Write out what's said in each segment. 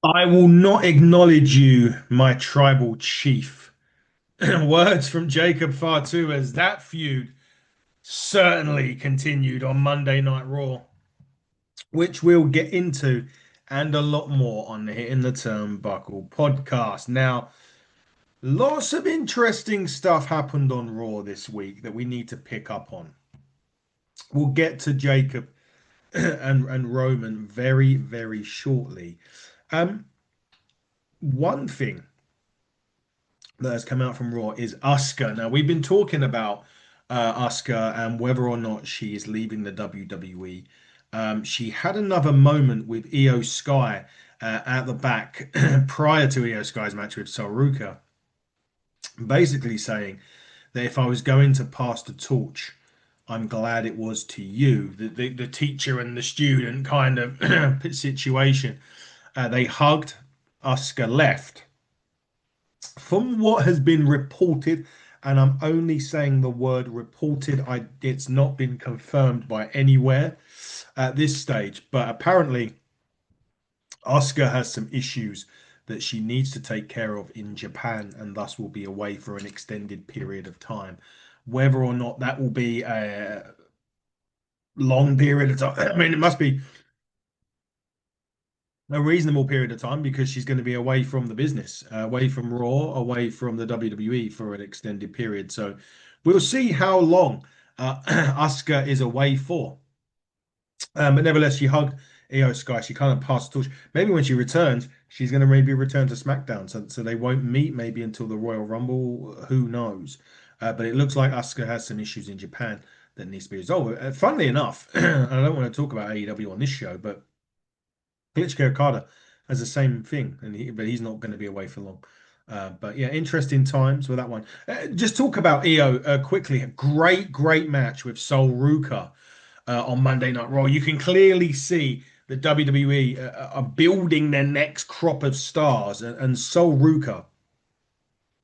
I will not acknowledge you, my tribal chief. Words from Jacob Fatu as that feud certainly continued on Monday Night Raw, which we'll get into and a lot more on the Hitting the Turnbuckle podcast. Now, lots of interesting stuff happened on Raw this week that we need to pick up on. We'll get to Jacob and Roman very, very shortly. Um, one thing that has come out from Raw is Asuka. Now, we've been talking about Asuka and whether or not she is leaving the WWE. She had another moment with Io Sky at the back prior to Io Sky's match with Saruka, basically saying that if I was going to pass the torch, I'm glad it was to you, the teacher and the student kind of situation. They hugged, Asuka left. From what has been reported, and I'm only saying the word reported, it's not been confirmed by anywhere at this stage, but apparently Asuka has some issues that she needs to take care of in Japan and thus will be away for an extended period of time. Whether or not that will be a long period of time, I mean, it must be a reasonable period of time because she's going to be away from the business, away from Raw, away from the WWE for an extended period. So we'll see how long Asuka is away for. But nevertheless, she hugged Io Sky. She kind of passed the torch. Maybe when she returns, she's going to maybe return to SmackDown. So they won't meet maybe until the Royal Rumble. Who knows? But it looks like Asuka has some issues in Japan that needs to be resolved. Funnily enough, I don't want to talk about AEW on this show, but Klitschko Okada has the same thing, but he's not going to be away for long. But yeah, interesting times with that one. Just talk about Io quickly. A great, great match with Sol Ruka on Monday Night Raw. You can clearly see the WWE are building their next crop of stars, and Sol Ruka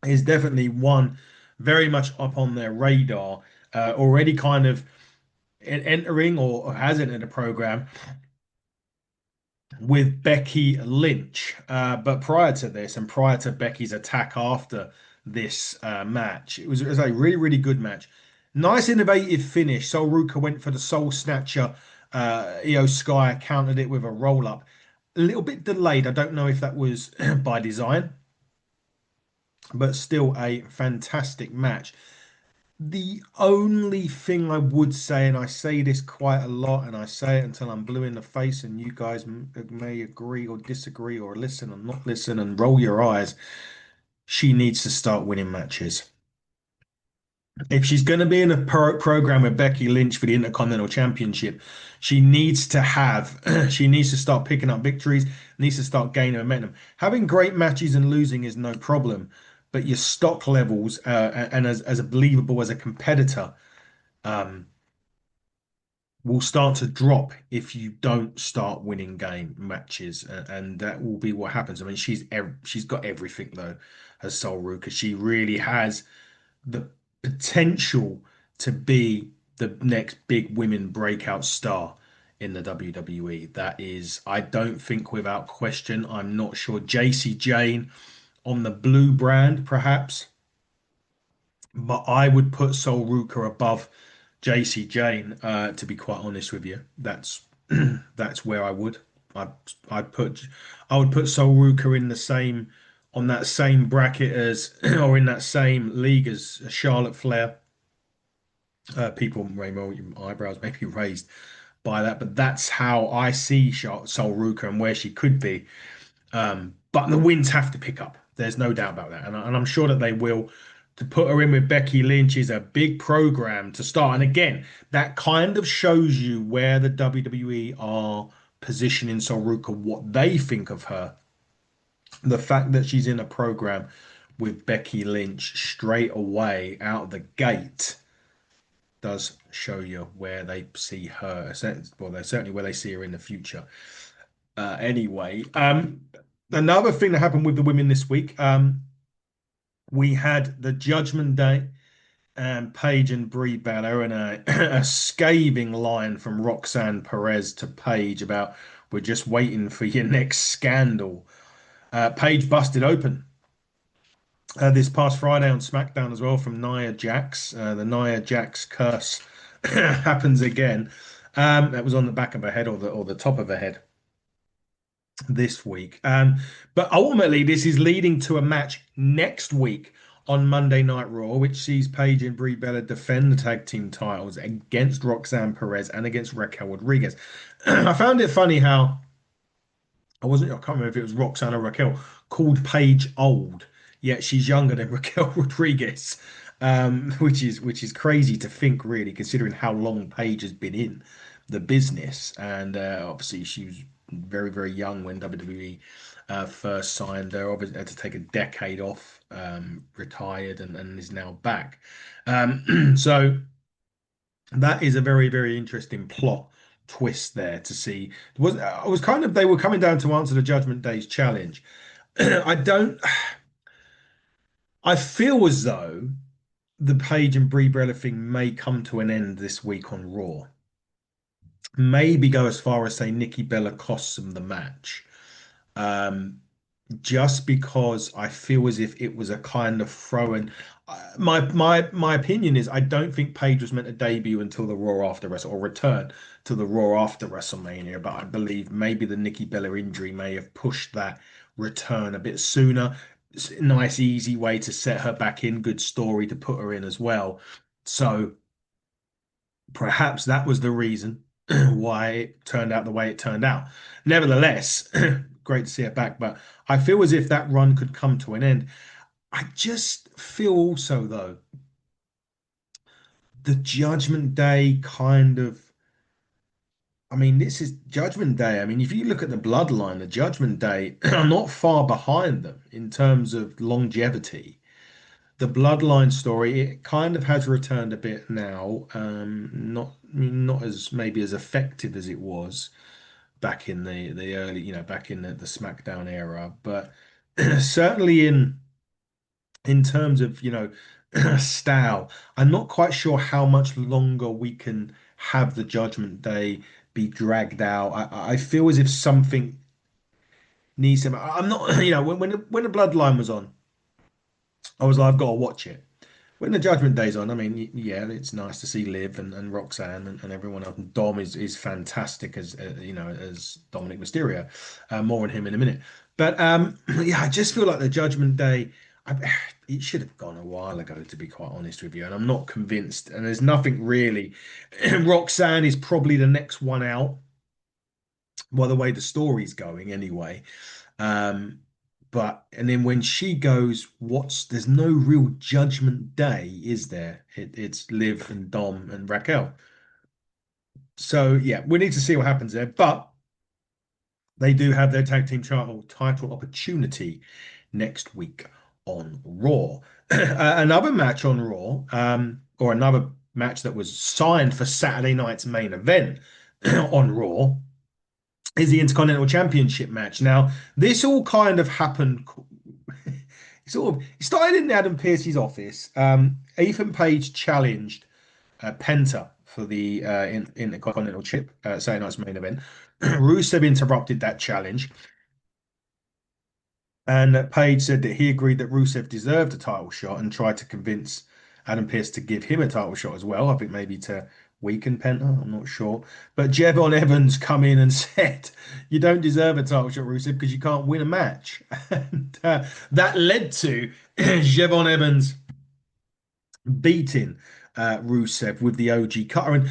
is definitely one very much up on their radar. Already kind of entering or has entered a program with Becky Lynch. But prior to this, and prior to Becky's attack after this match, it was a really, really good match. Nice, innovative finish. Sol Ruka went for the Soul Snatcher. Io Sky countered it with a roll up. A little bit delayed. I don't know if that was by design, but still a fantastic match. The only thing I would say, and I say this quite a lot, and I say it until I'm blue in the face, and you guys may agree or disagree or listen or not listen and roll your eyes, she needs to start winning matches. If she's going to be in a program with Becky Lynch for the Intercontinental Championship, she needs to have, she needs to start picking up victories, needs to start gaining momentum. Having great matches and losing is no problem, but your stock levels and as a believable as a competitor um, will start to drop if you don't start winning game matches, and that will be what happens. I mean, she's got everything though, as Sol Ruka. She really has the potential to be the next big women breakout star in the WWE. That is, I don't think without question. I'm not sure. JC Jane on the blue brand, perhaps, but I would put Sol Ruka above JC Jane, to be quite honest with you. That's where I would. I I put I would put Sol Ruka in the same on that same bracket as or in that same league as Charlotte Flair. People, Rainbow, your eyebrows may be raised by that, but that's how I see Sol Ruka and where she could be. But the wins have to pick up. There's no doubt about that, and I'm sure that they will. To put her in with Becky Lynch is a big program to start. And again, that kind of shows you where the WWE are positioning Soruka, what they think of her. The fact that she's in a program with Becky Lynch straight away out of the gate does show you where they see her. Well, they're certainly where they see her in the future. Anyway, another thing that happened with the women this week, we had the Judgment Day and Paige and Brie Bella and a scathing line from Roxanne Perez to Paige about we're just waiting for your next scandal. Paige busted open this past Friday on SmackDown as well from Nia Jax. The Nia Jax curse happens again. That was on the back of her head or the top of her head this week. But ultimately, this is leading to a match next week on Monday Night Raw, which sees Paige and Brie Bella defend the tag team titles against Roxanne Perez and against Raquel Rodriguez. I found it funny how I can't remember if it was Roxanne or Raquel, called Paige old, yet she's younger than Raquel Rodriguez, which is crazy to think, really, considering how long Paige has been in the business. And obviously, she was very, very young when WWE first signed her. Obviously, had to take a decade off, retired, and is now back. So that is a very, very interesting plot twist there to see. Was I was kind of they were coming down to answer the Judgment Day's challenge. I don't. I feel as though the Paige and Brie Bella thing may come to an end this week on Raw. Maybe go as far as say Nikki Bella costs them the match. Um, just because I feel as if it was a kind of throw in. My opinion is I don't think Paige was meant to debut until the Raw after Wrestle or return to the Raw after WrestleMania, but I believe maybe the Nikki Bella injury may have pushed that return a bit sooner. It's a nice, easy way to set her back in. Good story to put her in as well. So perhaps that was the reason why it turned out the way it turned out. Nevertheless, great to see it back, but I feel as if that run could come to an end. I just feel also, though, the Judgment Day kind of. I mean, this is Judgment Day. I mean, if you look at the bloodline, the Judgment Day are not far behind them in terms of longevity. The bloodline story, it kind of has returned a bit now. Not as maybe as effective as it was back in the early, back in the SmackDown era, but certainly in terms of, style, I'm not quite sure how much longer we can have the Judgment Day be dragged out. I feel as if something needs to. I'm not, when the Bloodline was on, I was like, I've got to watch it. When the Judgment Day's on, I mean, yeah, it's nice to see Liv and Roxanne and everyone else. And Dom is fantastic as as Dominic Mysterio. More on him in a minute. But yeah, I just feel like the Judgment Day, it should have gone a while ago, to be quite honest with you. And I'm not convinced. And there's nothing really. Roxanne is probably the next one out. Well, the way the story's going, anyway. Um, but and then when she goes, there's no real Judgment Day, is there? It's Liv and Dom and Raquel. So yeah, we need to see what happens there. But they do have their tag team title opportunity next week on Raw. Another match on Raw, or another match that was signed for Saturday night's main event on Raw is the Intercontinental Championship match. Now, this all kind of happened. It started in Adam Pearce's office. Ethan Page challenged Penta for the Intercontinental Chip, Saturday night's main event. Rusev interrupted that challenge, and Page said that he agreed that Rusev deserved a title shot and tried to convince Adam Pearce to give him a title shot as well. I think maybe to weaken Penta. I'm not sure. But Jevon Evans come in and said, "You don't deserve a title shot, Rusev, because you can't win a match." And that led to Jevon Evans beating Rusev with the OG cutter. And,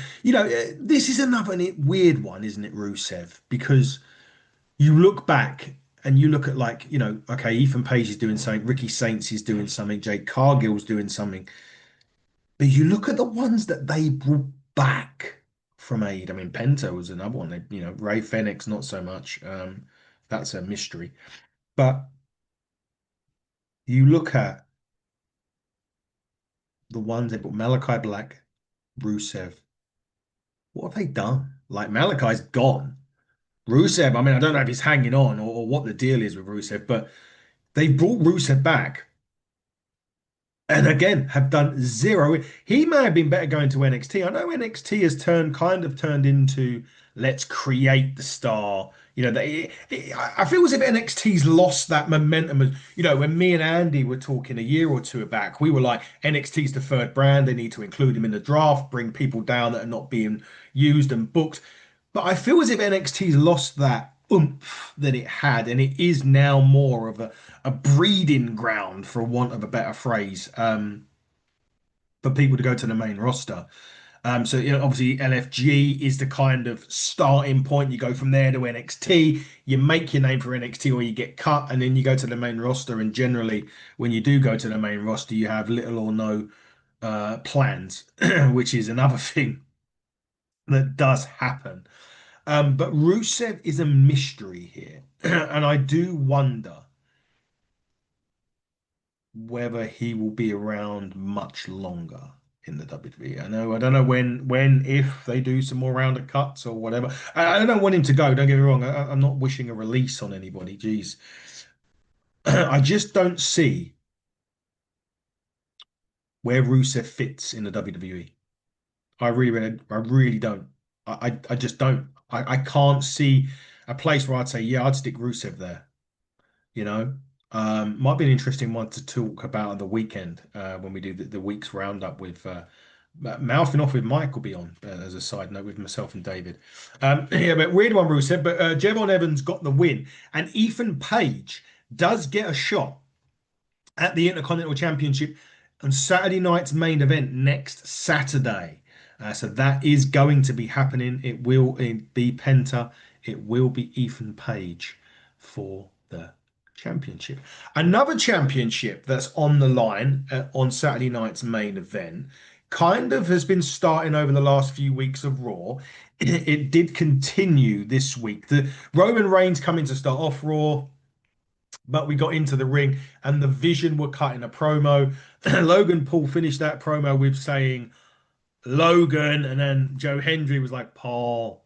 this is another weird one, isn't it, Rusev? Because you look back and you look at, like, okay, Ethan Page is doing something, Ricky Saints is doing something, Jade Cargill's doing something. But you look at the ones that they brought back from Aid. I mean, Penta was another one. Ray Fenix, not so much. That's a mystery. But you look at the ones they brought, Malachi Black, Rusev. What have they done? Like, Malachi's gone. Rusev, I mean, I don't know if he's hanging on or what the deal is with Rusev, but they brought Rusev back and again have done zero. He may have been better going to NXT. I know NXT has turned into let's create the star. I feel as if NXT's lost that momentum. When me and Andy were talking a year or two back, we were like, NXT's the third brand. They need to include them in the draft, bring people down that are not being used and booked. But I feel as if NXT's lost that oomph that it had, and it is now more of a breeding ground, for want of a better phrase, for people to go to the main roster. So obviously LFG is the kind of starting point. You go from there to NXT, you make your name for NXT or you get cut, and then you go to the main roster. And generally, when you do go to the main roster, you have little or no plans, which is another thing that does happen. But Rusev is a mystery here, and I do wonder whether he will be around much longer in the WWE. I don't know if they do some more round of cuts or whatever. I don't want him to go. Don't get me wrong. I'm not wishing a release on anybody. Jeez, I just don't see where Rusev fits in the WWE. I really don't. I just don't. I can't see a place where I'd say, yeah, I'd stick Rusev there. you know. Might be an interesting one to talk about on the weekend when we do the week's roundup with mouthing off with Mike will be on as a side note with myself and David. Yeah, but weird one, Rusev. But Javon Evans got the win, and Ethan Page does get a shot at the Intercontinental Championship on Saturday night's main event next Saturday. So that is going to be happening. It will be Penta. It will be Ethan Page for the championship. Another championship that's on the line on Saturday night's main event kind of has been starting over the last few weeks of Raw. It did continue this week. The Roman Reigns coming to start off Raw. But we got into the ring and the Vision were cutting a promo. Logan Paul finished that promo with saying, Logan, and then Joe Hendry was like, Paul,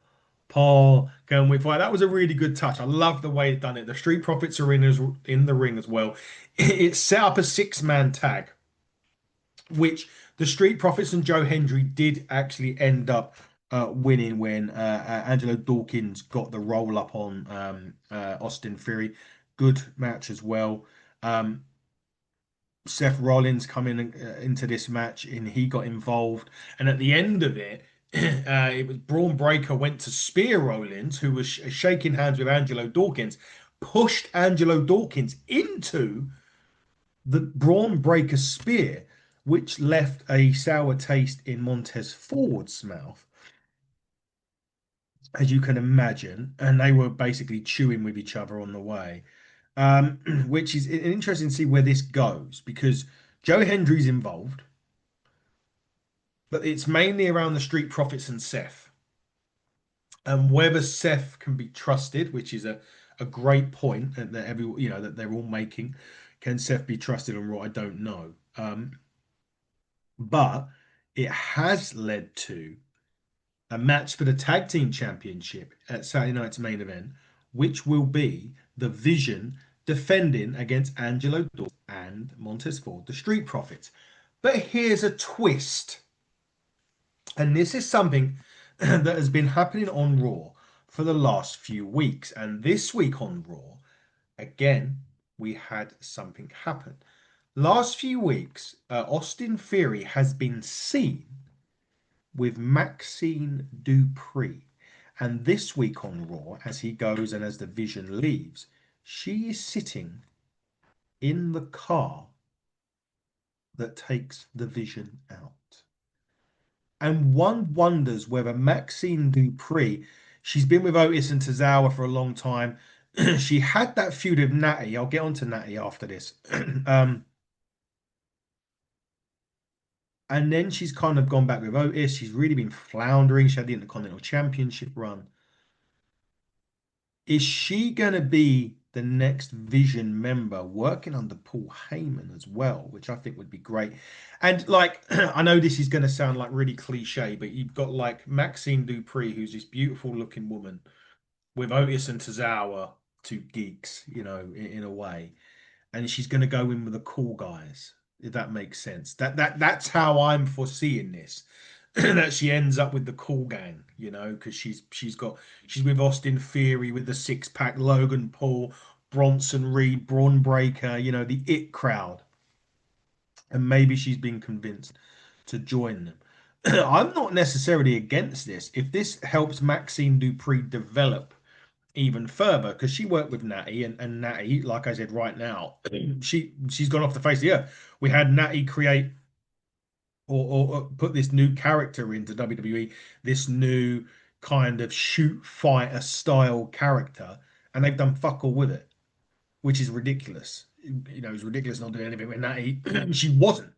can we fight? That was a really good touch. I love the way it done it. The Street Profits are in the ring as well. It set up a six-man tag, which the Street Profits and Joe Hendry did actually end up winning when Angelo Dawkins got the roll up on Austin Theory. Good match as well. Um, Seth Rollins coming into this match and he got involved. And at the end of it, it was Braun Breaker went to spear Rollins, who was shaking hands with Angelo Dawkins, pushed Angelo Dawkins into the Braun Breaker spear, which left a sour taste in Montez Ford's mouth, as you can imagine. And they were basically chewing with each other on the way, which is interesting to see where this goes because Joe Hendry's involved, but it's mainly around the Street Profits and Seth. And whether Seth can be trusted, which is a great point that that they're all making. Can Seth be trusted on Raw? I don't know. But it has led to a match for the tag team championship at Saturday night's main event, which will be the Vision defending against Angelo Dawkins and Montez Ford, the Street Profits. But here's a twist. And this is something that has been happening on Raw for the last few weeks. And this week on Raw, again, we had something happen. Last few weeks, Austin Theory has been seen with Maxxine Dupree. And this week on Raw, as he goes and as the Vision leaves, she is sitting in the car that takes the Vision out. And one wonders whether Maxxine Dupree, she's been with Otis and Tozawa for a long time. She had that feud with Natty. I'll get on to Natty after this. And then she's kind of gone back with Otis. She's really been floundering. She had the Intercontinental Championship run. Is she going to be the next Vision member working under Paul Heyman as well, which I think would be great? And like, I know this is going to sound like really cliche, but you've got like Maxxine Dupree, who's this beautiful looking woman with Otis and Tozawa, two geeks, in a way. And she's going to go in with the cool guys, if that makes sense. That's how I'm foreseeing this. that she ends up with the cool gang, because she's with Austin Theory with the six pack, Logan Paul, Bronson Reed, Braun Breaker, the it crowd, and maybe she's been convinced to join them. I'm not necessarily against this if this helps Maxine Dupree develop even further, because she worked with Natty, and Natty, like I said, right now, she's gone off the face of the earth. We had Natty create or put this new character into WWE, this new kind of shoot fighter style character, and they've done fuck all with it, which is ridiculous. It's ridiculous not doing anything with Natty. She wasn't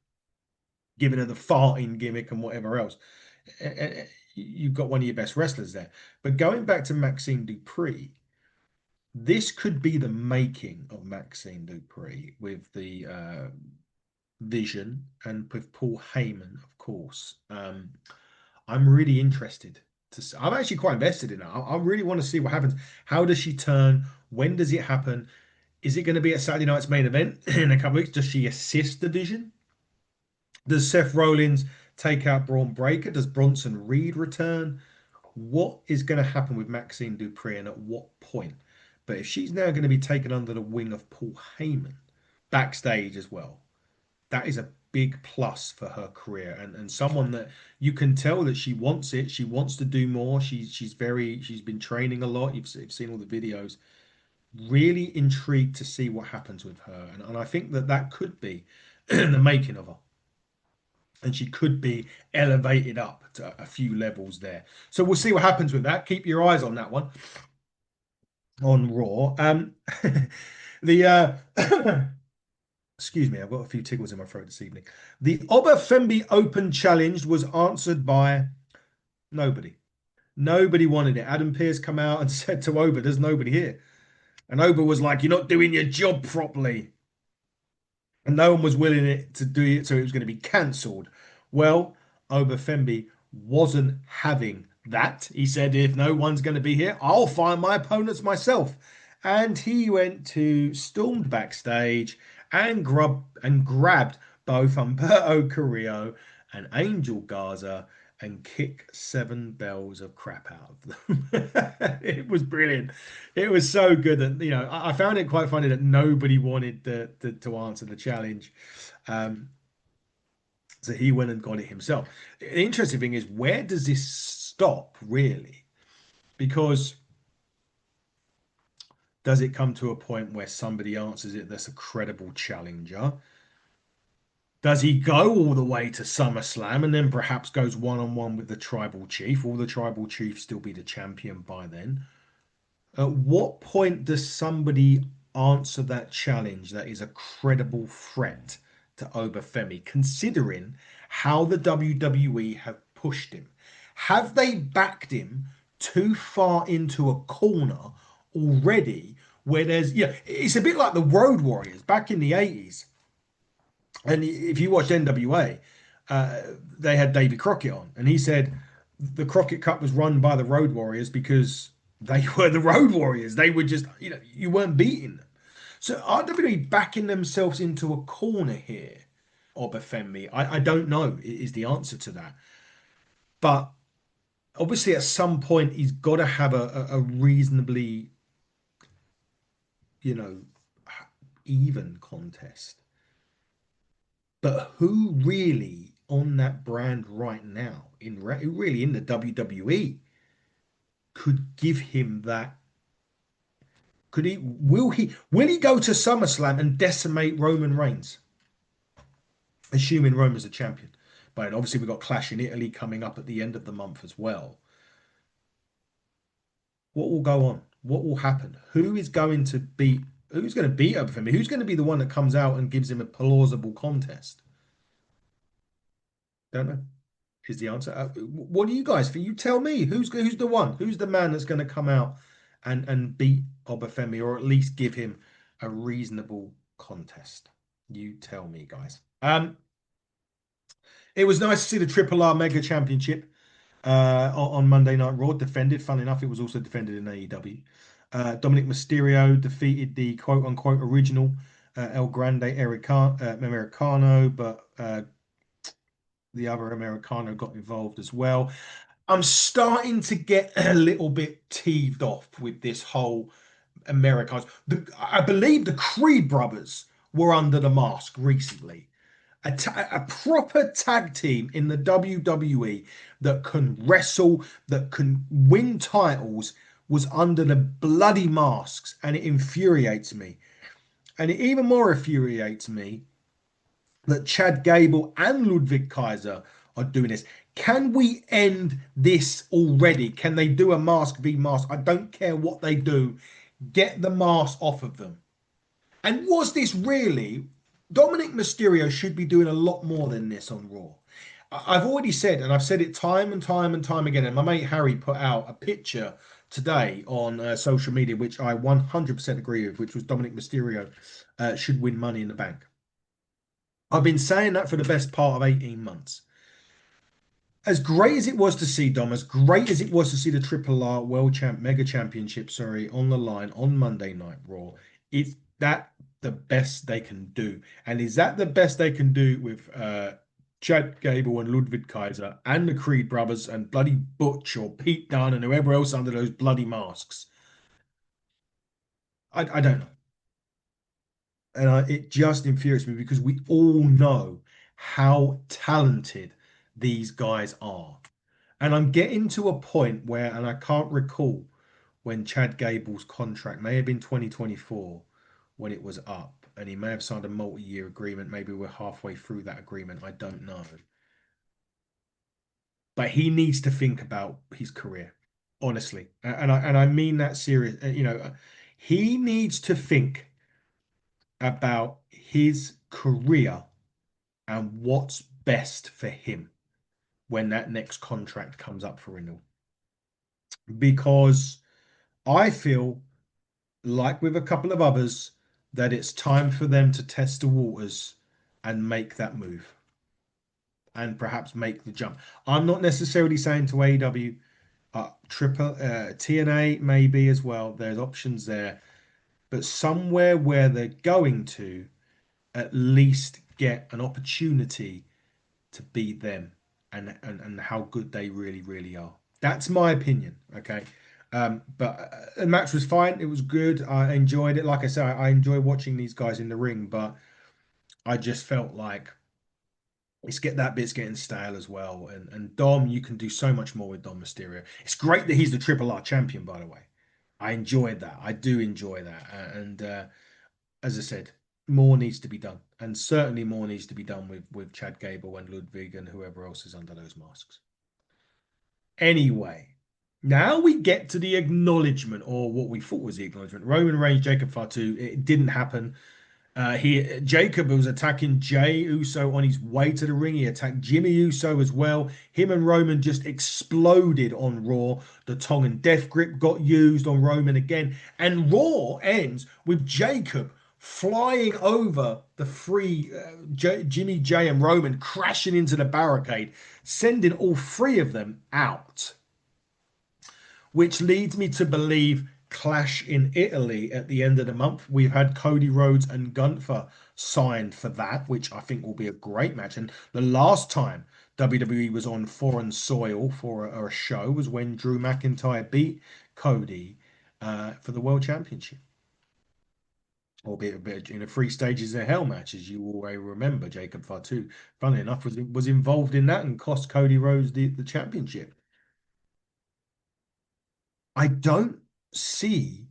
giving her the farting gimmick and whatever else. You've got one of your best wrestlers there. But going back to Maxine Dupree, this could be the making of Maxine Dupree with the Vision and with Paul Heyman, of course. I'm really interested to see. I'm actually quite invested in it. I really want to see what happens. How does she turn? When does it happen? Is it going to be at Saturday night's main event in a couple of weeks? Does she assist the Vision? Does Seth Rollins take out Braun Breaker? Does Bronson Reed return? What is going to happen with Maxine Dupree and at what point? But if she's now going to be taken under the wing of Paul Heyman backstage as well, that is a big plus for her career, and someone that you can tell that she wants it. She wants to do more. She's been training a lot. You've seen all the videos. Really intrigued to see what happens with her, and I think that could be the making of her, and she could be elevated up to a few levels there. So we'll see what happens with that. Keep your eyes on that one on Raw. The excuse me, I've got a few tickles in my throat this evening. The Oba Fembi Open Challenge was answered by nobody. Nobody wanted it. Adam Pearce come out and said to Oba, "There's nobody here," and Oba was like, "You're not doing your job properly." And no one was willing to do it, so it was going to be cancelled. Well, Obafembi wasn't having that. He said, if no one's going to be here, I'll find my opponents myself. And he went to stormed backstage and grabbed both Humberto Carrillo and Angel Garza and kick seven bells of crap out of them. It was brilliant. It was so good that I found it quite funny that nobody wanted to answer the challenge. So he went and got it himself. The interesting thing is, where does this stop really? Because does it come to a point where somebody answers it that's a credible challenger? Does he go all the way to SummerSlam and then perhaps goes one-on-one with the tribal chief? Will the tribal chief still be the champion by then? At what point does somebody answer that challenge that is a credible threat to Obafemi, considering how the WWE have pushed him? Have they backed him too far into a corner already where it's a bit like the Road Warriors back in the 80s. And if you watched NWA, they had Davy Crockett on, and he said the Crockett Cup was run by the Road Warriors because they were the Road Warriors. They were just, you weren't beating them. So are WWE backing themselves into a corner here, Obafemi? I don't know is the answer to that. But obviously at some point he's got to have a reasonably, you know, even contest. But who really on that brand right now, really in the WWE, could give him that? Could he? Will he go to SummerSlam and decimate Roman Reigns, assuming Roman's a champion? But obviously we've got Clash in Italy coming up at the end of the month as well. What will go on? What will happen? Who is going to beat? Who's going to beat up for me? Who's going to be the one that comes out and gives him a plausible contest? Don't know. Is the answer. What do you guys think? You tell me. Who's the one? Who's the man that's going to come out and beat Obafemi, or at least give him a reasonable contest? You tell me, guys. It was nice to see the Triple R Mega Championship on Monday Night Raw defended. Fun enough, it was also defended in AEW. Dominic Mysterio defeated the quote unquote original El Grande Americano, but the other Americano got involved as well. I'm starting to get a little bit teethed off with this whole Americans. I believe the Creed brothers were under the mask recently. A proper tag team in the WWE that can wrestle, that can win titles, was under the bloody masks, and it infuriates me. And it even more infuriates me that Chad Gable and Ludwig Kaiser are doing this. Can we end this already? Can they do a mask v mask? I don't care what they do. Get the mask off of them. And was this really? Dominic Mysterio should be doing a lot more than this on Raw. I've already said, and I've said it time and time and time again. And my mate Harry put out a picture today on social media, which I 100% agree with, which was Dominic Mysterio should win Money in the Bank. I've been saying that for the best part of 18 months. As great as it was to see Dom, as great as it was to see the Triple R World Champ Mega Championship, sorry, on the line on Monday Night Raw, is that the best they can do? And is that the best they can do with Chad Gable and Ludwig Kaiser and the Creed brothers and bloody Butch or Pete Dunne and whoever else under those bloody masks? I don't know. And it just infuriates me because we all know how talented these guys are. And I'm getting to a point where, and I can't recall when Chad Gable's contract may have been 2024 when it was up, and he may have signed a multi-year agreement. Maybe we're halfway through that agreement. I don't know. But he needs to think about his career, honestly. And I mean that serious. He needs to think about his career and what's best for him when that next contract comes up for renewal. Because I feel like with a couple of others that it's time for them to test the waters and make that move and perhaps make the jump. I'm not necessarily saying to AEW, triple TNA maybe as well. There's options there, but somewhere where they're going to at least get an opportunity to be them and how good they really, really are. That's my opinion. Okay. But the match was fine. It was good. I enjoyed it. Like I said, I enjoy watching these guys in the ring, but I just felt like bit's getting stale as well. And Dom, you can do so much more with Dom Mysterio. It's great that he's the Triple R champion, by the way. I enjoyed that. I do enjoy that. And as I said, more needs to be done, and certainly more needs to be done with Chad Gable and Ludwig and whoever else is under those masks. Anyway, now we get to the acknowledgement, or what we thought was the acknowledgement. Roman Reigns, Jacob Fatu. It didn't happen. Jacob was attacking Jay Uso on his way to the ring. He attacked Jimmy Uso as well. Him and Roman just exploded on Raw. The Tongan Death Grip got used on Roman again, and Raw ends with Jacob flying over the Jimmy, Jay, and Roman, crashing into the barricade, sending all three of them out, which leads me to believe Clash in Italy at the end of the month. We've had Cody Rhodes and Gunther signed for that, which I think will be a great match. And the last time WWE was on foreign soil for a show was when Drew McIntyre beat Cody for the World Championship. Albeit a bit in a three stages of hell match, as you already remember. Jacob Fatu, funnily enough, was involved in that and cost Cody Rhodes the championship. I don't see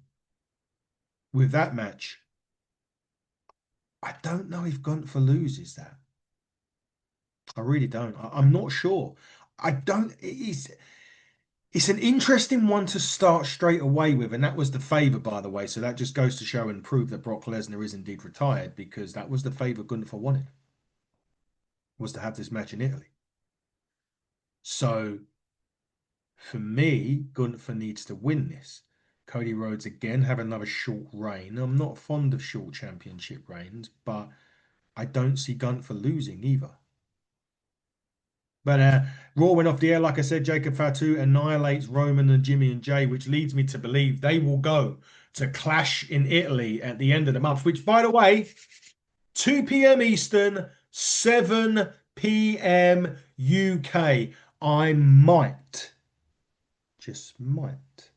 with that match. I don't know if Gunther loses that. I really don't. I'm not sure. I don't. It's an interesting one to start straight away with, and that was the favor, by the way. So that just goes to show and prove that Brock Lesnar is indeed retired, because that was the favor Gunther wanted, was to have this match in Italy. So for me, Gunther needs to win this. Cody Rhodes again have another short reign. I'm not fond of short championship reigns, but I don't see Gunther losing either. But Raw went off the air, like I said. Jacob Fatu annihilates Roman and Jimmy and Jay, which leads me to believe they will go to Clash in Italy at the end of the month, which, by the way, 2 p.m. Eastern, 7 p.m. UK. I might, just might,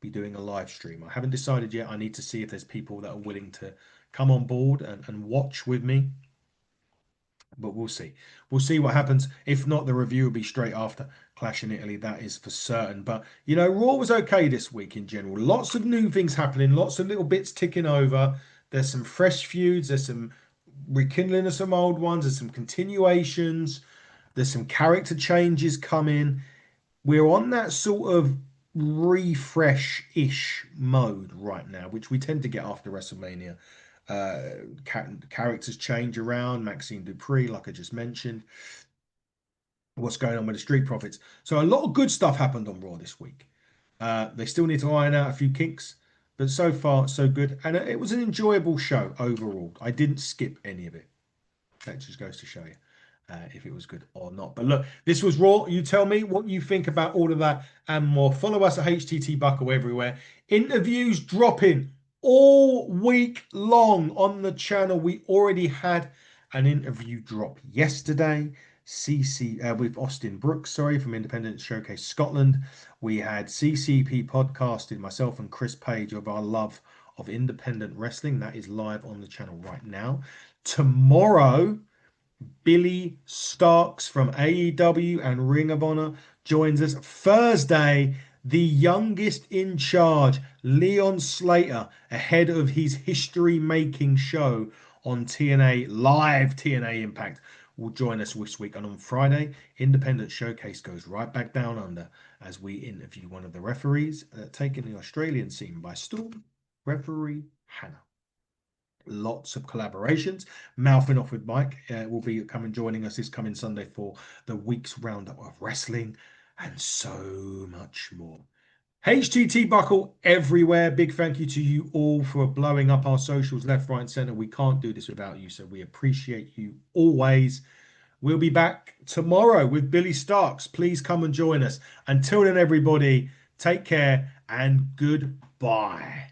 be doing a live stream. I haven't decided yet. I need to see if there's people that are willing to come on board and watch with me. But we'll see. We'll see what happens. If not, the review will be straight after Clash in Italy. That is for certain. But Raw was okay this week in general. Lots of new things happening. Lots of little bits ticking over. There's some fresh feuds. There's some rekindling of some old ones. There's some continuations. There's some character changes coming. We're on that sort of refresh-ish mode right now, which we tend to get after WrestleMania. Characters change around. Maxxine Dupree, like I just mentioned. What's going on with the Street Profits? So a lot of good stuff happened on Raw this week. They still need to iron out a few kinks, but so far so good, and it was an enjoyable show overall. I didn't skip any of it. That just goes to show you if it was good or not. But look, this was Raw. You tell me what you think about all of that and more. Follow us at HTT Buckle everywhere. Interviews dropping all week long on the channel. We already had an interview drop yesterday. With Austin Brooks, sorry, from Independent Showcase Scotland. We had CCP podcasting, myself and Chris Page, of our love of independent wrestling. That is live on the channel right now. Tomorrow, Billy Starks from AEW and Ring of Honor joins us. Thursday, the youngest in charge, Leon Slater, ahead of his history-making show on TNA, live TNA Impact, will join us this week. And on Friday, Independent Showcase goes right back down under as we interview one of the referees taking the Australian scene by storm, referee Hannah. Lots of collaborations. Mouthing Off with Mike will be coming joining us this coming Sunday for the week's roundup of wrestling and so much more. HTT Buckle everywhere. Big thank you to you all for blowing up our socials left, right, and center. We can't do this without you, so we appreciate you always. We'll be back tomorrow with Billy Starks. Please come and join us. Until then, everybody, take care and goodbye.